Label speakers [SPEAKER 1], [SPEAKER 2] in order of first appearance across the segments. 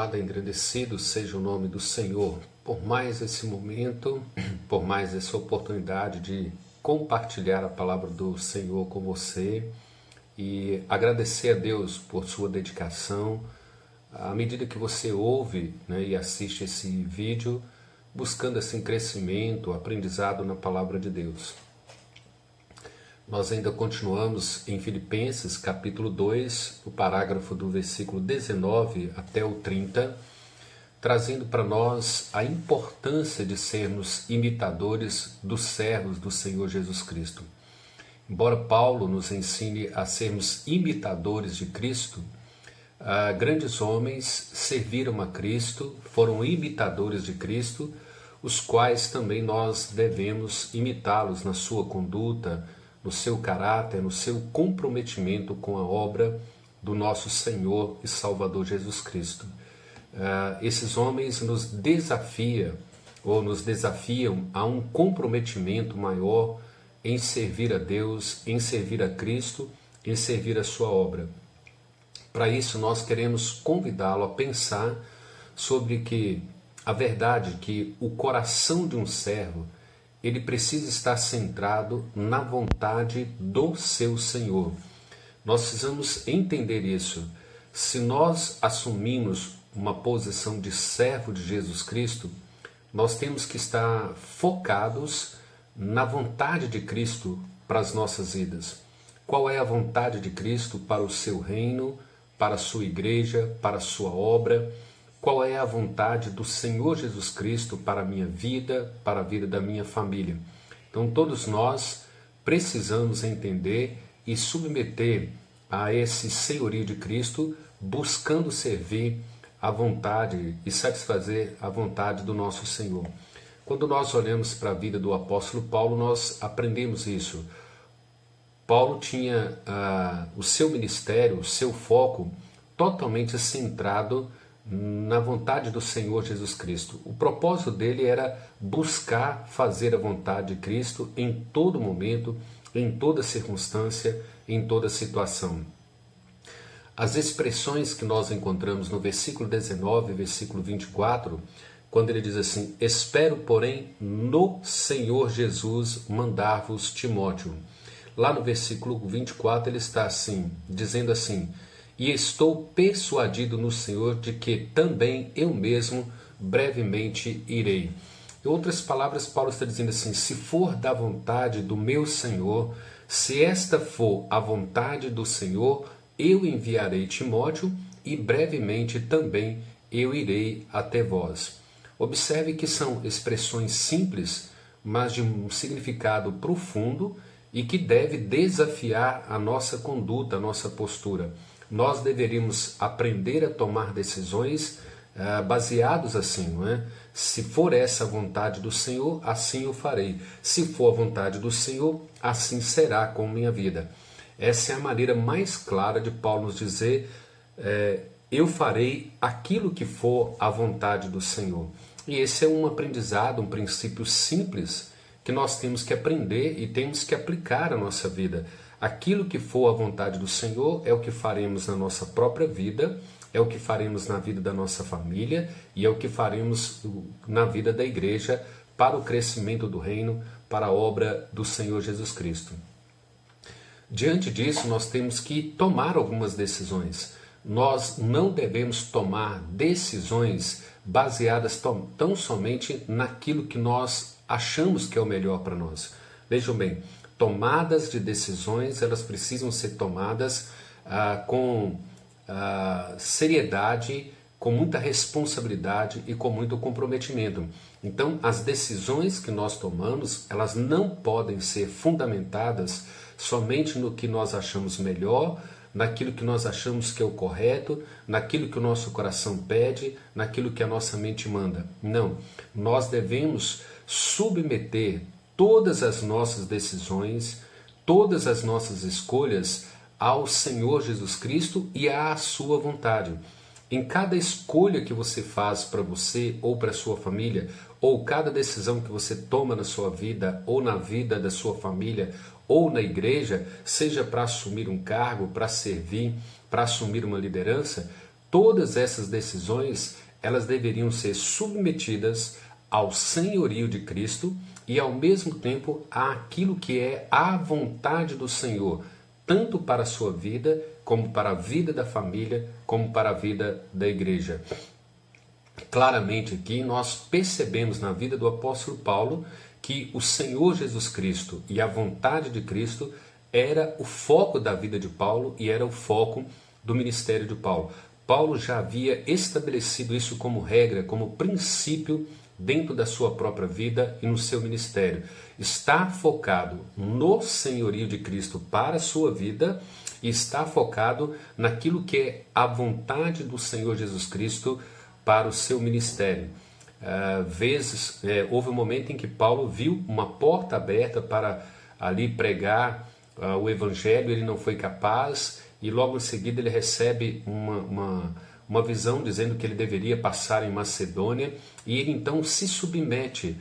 [SPEAKER 1] louvado e agradecido seja o nome do Senhor por mais esse momento, por mais essa oportunidade de compartilhar a palavra do Senhor com você e agradecer a Deus por sua dedicação. À medida que você ouve, e assiste esse vídeo, buscando assim crescimento, aprendizado na palavra de Deus. Nós ainda continuamos em Filipenses capítulo 2, o parágrafo do versículo 19 até o 30, trazendo para nós a importância de sermos imitadores dos servos do Senhor Jesus Cristo. Embora Paulo nos ensine a sermos imitadores de Cristo, grandes homens serviram a Cristo, foram imitadores de Cristo, os quais também nós devemos imitá-los na sua conduta, no seu caráter, no seu comprometimento com a obra do nosso Senhor e Salvador Jesus Cristo. Esses homens nos desafiam a um comprometimento maior em servir a Deus, em servir a Cristo, em servir a sua obra. Para isso nós queremos convidá-lo a pensar sobre a verdade que o coração de um servo ele precisa estar centrado na vontade do seu Senhor. Nós precisamos entender isso. Se nós assumimos uma posição de servo de Jesus Cristo, nós temos que estar focados na vontade de Cristo para as nossas vidas. Qual é a vontade de Cristo para o seu reino, para a sua igreja, para a sua obra? Qual é a vontade do Senhor Jesus Cristo para a minha vida, para a vida da minha família? Então todos nós precisamos entender e submeter a esse senhorio de Cristo, buscando servir a vontade e satisfazer a vontade do nosso Senhor. Quando nós olhamos para a vida do apóstolo Paulo, nós aprendemos isso. Paulo tinha o seu ministério, o seu foco totalmente centrado na vontade do Senhor Jesus Cristo. O propósito dele era buscar fazer a vontade de Cristo em todo momento, em toda circunstância, em toda situação. As expressões que nós encontramos no versículo 19 e versículo 24, quando ele diz assim: espero, porém, no Senhor Jesus mandar-vos Timóteo. Lá no versículo 24 ele está assim, dizendo assim: e estou persuadido no Senhor de que também eu mesmo brevemente irei. Em outras palavras, Paulo está dizendo assim: se for da vontade do meu Senhor, se esta for a vontade do Senhor, eu enviarei Timóteo e brevemente também eu irei até vós. Observe que são expressões simples, mas de um significado profundo e que deve desafiar a nossa conduta, a nossa postura. Nós deveríamos aprender a tomar decisões baseados assim, não é? Se for essa a vontade do Senhor, assim eu farei. Se for a vontade do Senhor, assim será com minha vida. Essa é a maneira mais clara de Paulo nos dizer: eu farei aquilo que for a vontade do Senhor. E esse é um aprendizado, um princípio simples que nós temos que aprender e temos que aplicar à nossa vida. Aquilo que for a vontade do Senhor é o que faremos na nossa própria vida, é o que faremos na vida da nossa família e é o que faremos na vida da igreja para o crescimento do reino, para a obra do Senhor Jesus Cristo. Diante disso, nós temos que tomar algumas decisões. Nós não devemos tomar decisões baseadas tão somente naquilo que nós achamos que é o melhor para nós. Vejam bem, tomadas de decisões, elas precisam ser tomadas com seriedade, com muita responsabilidade e com muito comprometimento. Então, as decisões que nós tomamos, elas não podem ser fundamentadas somente no que nós achamos melhor, naquilo que nós achamos que é o correto, naquilo que o nosso coração pede, naquilo que a nossa mente manda. Não, nós devemos submeter todas as nossas decisões, todas as nossas escolhas ao Senhor Jesus Cristo e à sua vontade. Em cada escolha que você faz para você ou para a sua família, ou cada decisão que você toma na sua vida ou na vida da sua família ou na igreja, seja para assumir um cargo, para servir, para assumir uma liderança, todas essas decisões, elas deveriam ser submetidas ao senhorio de Cristo e ao mesmo tempo àquilo que é a vontade do Senhor, tanto para a sua vida, como para a vida da família, como para a vida da igreja. Claramente aqui nós percebemos na vida do apóstolo Paulo que o Senhor Jesus Cristo e a vontade de Cristo era o foco da vida de Paulo e era o foco do ministério de Paulo. Paulo já havia estabelecido isso como regra, como princípio dentro da sua própria vida e no seu ministério. Estar focado no senhorio de Cristo para a sua vida e estar focado naquilo que é a vontade do Senhor Jesus Cristo para o seu ministério. Houve um momento em que Paulo viu uma porta aberta para ali pregar o evangelho, ele não foi capaz, e logo em seguida ele recebe uma visão dizendo que ele deveria passar em Macedônia, e ele então se submete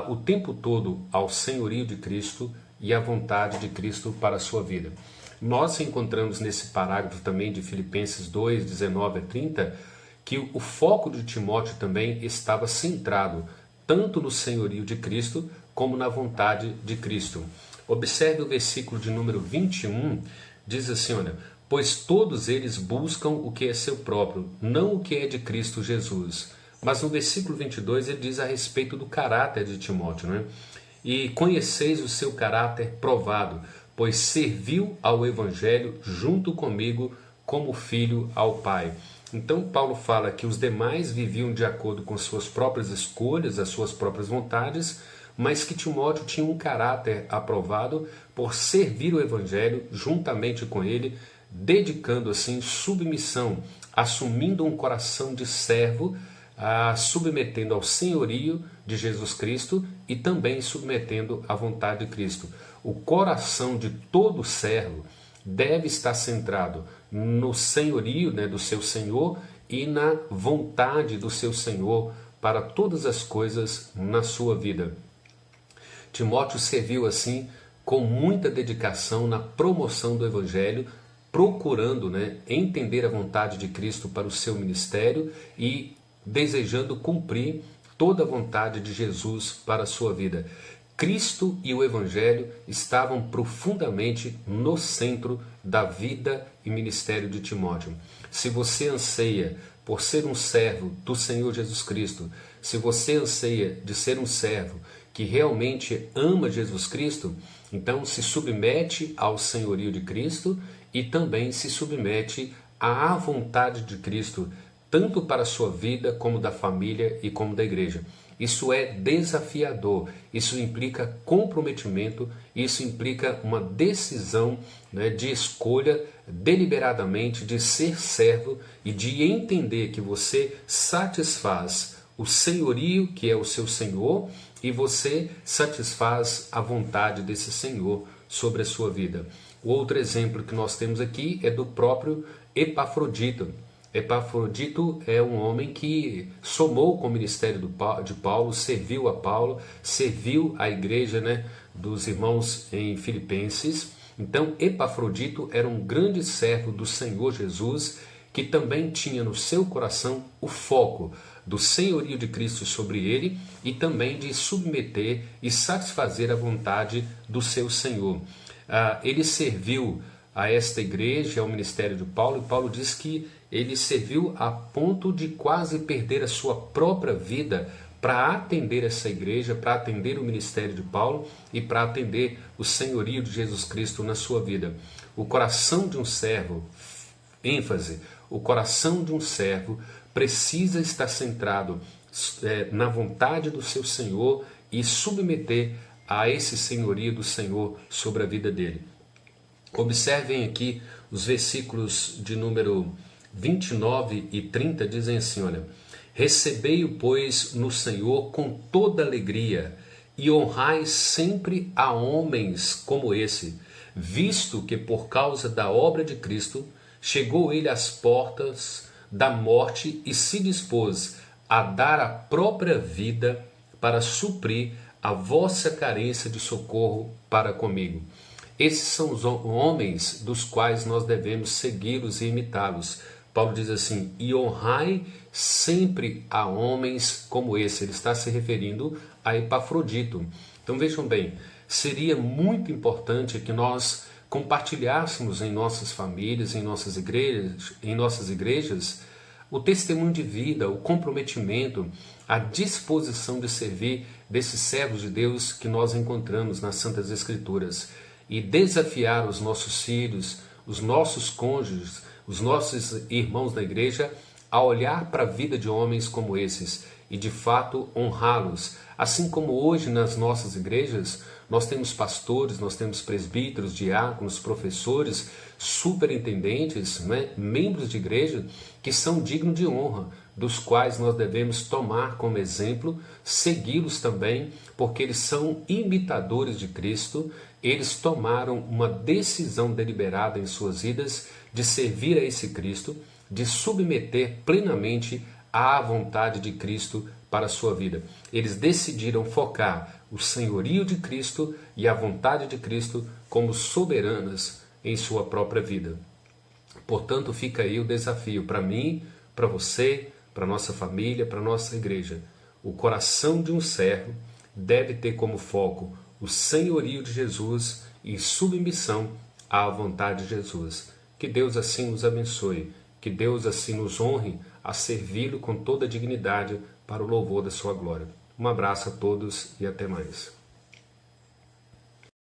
[SPEAKER 1] o tempo todo ao senhorio de Cristo e à vontade de Cristo para a sua vida. Nós encontramos nesse parágrafo também de Filipenses 2, 19 a 30, que o foco de Timóteo também estava centrado tanto no senhorio de Cristo como na vontade de Cristo. Observe o versículo de número 21, diz assim, olha, pois todos eles buscam o que é seu próprio, não o que é de Cristo Jesus. Mas no versículo 22 ele diz a respeito do caráter de Timóteo, né? E conheceis o seu caráter provado, pois serviu ao Evangelho junto comigo como filho ao Pai. Então Paulo fala que os demais viviam de acordo com suas próprias escolhas, as suas próprias vontades, mas que Timóteo tinha um caráter aprovado por servir o Evangelho juntamente com ele, dedicando assim submissão, assumindo um coração de servo, submetendo ao senhorio de Jesus Cristo e também submetendo à vontade de Cristo. O coração de todo servo deve estar centrado no senhorio, né, do seu Senhor e na vontade do seu Senhor para todas as coisas na sua vida. Timóteo serviu assim com muita dedicação na promoção do Evangelho, procurando, né, entender a vontade de Cristo para o seu ministério e desejando cumprir toda a vontade de Jesus para a sua vida. Cristo e o Evangelho estavam profundamente no centro da vida e ministério de Timóteo. Se você anseia por ser um servo do Senhor Jesus Cristo, se você anseia de ser um servo que realmente ama Jesus Cristo, então se submete ao senhorio de Cristo e também se submete à vontade de Cristo, tanto para a sua vida como da família e como da igreja. Isso é desafiador, isso implica comprometimento, isso implica uma decisão, né, de escolha deliberadamente de ser servo e de entender que você satisfaz o senhorio que é o seu Senhor e você satisfaz a vontade desse Senhor sobre a sua vida. O outro exemplo que nós temos aqui é do próprio Epafrodito. Epafrodito é um homem que somou com o ministério de Paulo, serviu a Paulo, serviu a igreja, né, dos irmãos em Filipenses. Então Epafrodito era um grande servo do Senhor Jesus, que também tinha no seu coração o foco do senhorio de Cristo sobre ele e também de submeter e satisfazer a vontade do seu Senhor. Ele serviu a esta igreja, ao ministério de Paulo, e Paulo diz que ele serviu a ponto de quase perder a sua própria vida para atender essa igreja, para atender o ministério de Paulo e para atender o senhorio de Jesus Cristo na sua vida. O coração de um servo, ênfase, o coração de um servo precisa estar centrado na vontade do seu Senhor e submeter a esse senhorio do Senhor sobre a vida dele. Observem aqui os versículos de número 29 e 30, dizem assim, olha, recebei-o, pois, no Senhor com toda alegria e honrai sempre a homens como esse, visto que por causa da obra de Cristo chegou ele às portas da morte e se dispôs a dar a própria vida para suprir a vossa carência de socorro para comigo. Esses são os homens dos quais nós devemos segui-los e imitá-los, Paulo diz assim, e honrai sempre a homens como esse. Ele está se referindo a Epafrodito. Então vejam bem, seria muito importante que nós compartilhássemos em nossas famílias, em nossas igrejas, o testemunho de vida, o comprometimento, a disposição de servir desses servos de Deus que nós encontramos nas Santas Escrituras e desafiar os nossos filhos, os nossos cônjuges, os nossos irmãos da igreja a olhar para a vida de homens como esses e de fato honrá-los. Assim como hoje nas nossas igrejas nós temos pastores, nós temos presbíteros, diáconos, professores, superintendentes, membros de igreja que são dignos de honra, dos quais nós devemos tomar como exemplo, segui-los também, porque eles são imitadores de Cristo, eles tomaram uma decisão deliberada em suas vidas de servir a esse Cristo, de submeter plenamente à vontade de Cristo para a sua vida. Eles decidiram focar o senhorio de Cristo e a vontade de Cristo como soberanas em sua própria vida. Portanto, fica aí o desafio para mim, para você, para nossa família, para nossa igreja. O coração de um servo deve ter como foco o senhorio de Jesus e submissão à vontade de Jesus. Que Deus assim nos abençoe, que Deus assim nos honre a servi-lo com toda a dignidade para o louvor da sua glória. Um abraço a todos e até mais.